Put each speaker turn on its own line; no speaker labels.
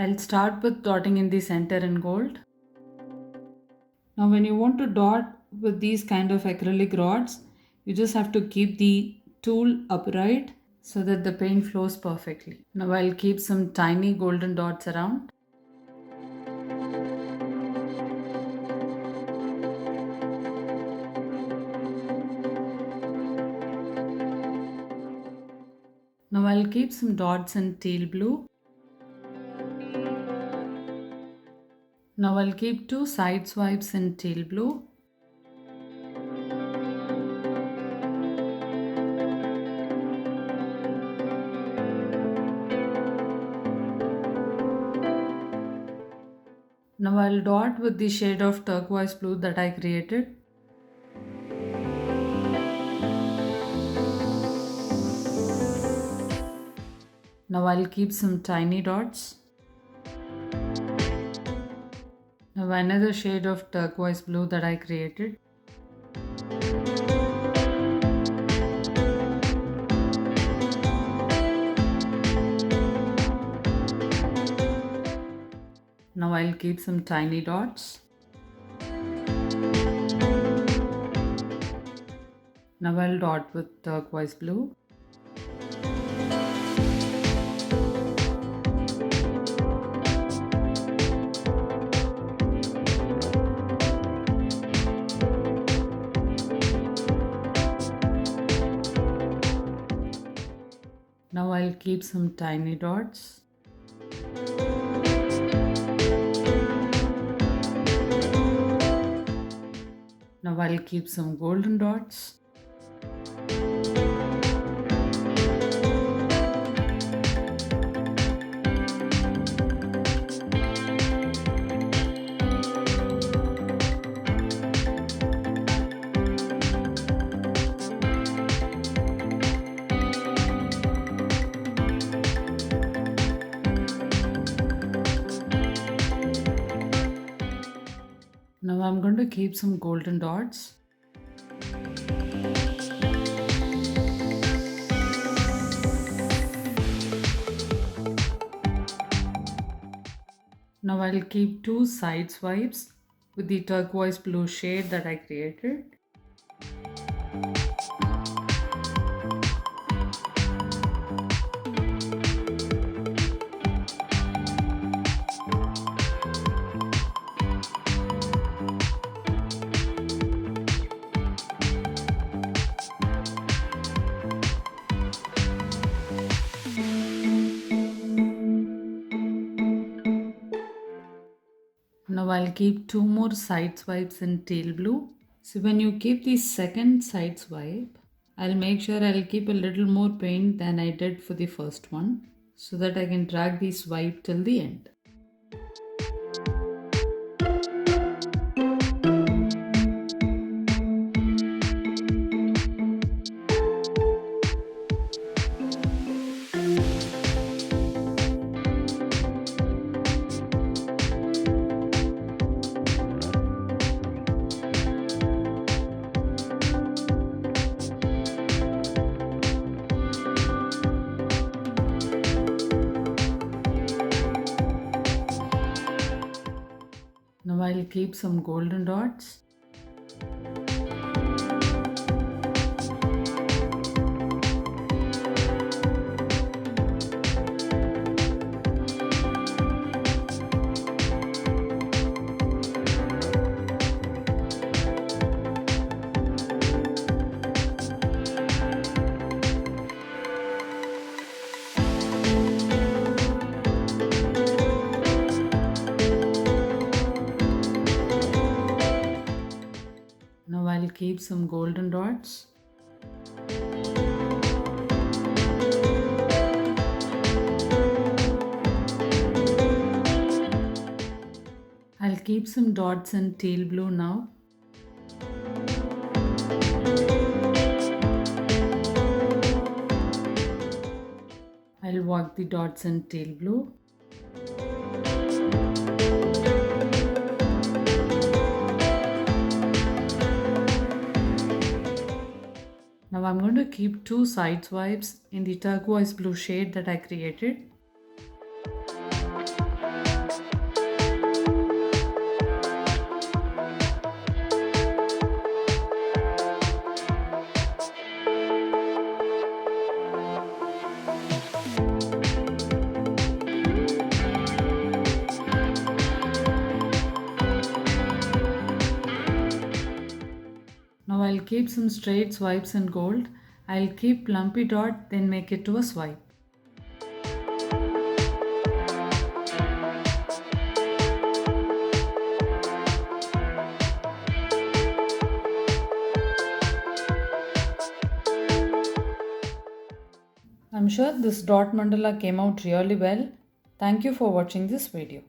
I'll start with dotting in the center in gold. Now when you want to dot with these kind of acrylic rods, you just have to keep the tool upright so that the paint flows perfectly. Now I'll keep some tiny golden dots around. Now I'll keep some dots in teal blue. Now I'll keep two side swipes in teal blue. Now I'll dot with the shade of turquoise blue that I created. Now I'll keep some tiny dots. Now another shade of turquoise blue that I created. Now I'll keep some tiny dots. Now I'll dot with turquoise blue. Now I'll keep some tiny dots. Now I'll keep some golden dots. Now I'm going to keep some golden dots. Now I'll keep two side swipes with the turquoise blue shade that I created. Now I'll keep two more side swipes in teal blue. So when you keep the second side swipe, I'll make sure I'll keep a little more paint than I did for the first one so that I can drag the swipe till the end. Now I'll keep some golden dots. Now I'll keep some golden dots. I'll keep some dots in teal blue now. I'll walk the dots in teal blue. Now I'm going to keep two side swipes in the turquoise blue shade that I created. keep some straight swipes in gold. I'll keep lumpy dot, then make it to a swipe. I'm sure this dot mandala came out really well. Thank you for watching this video.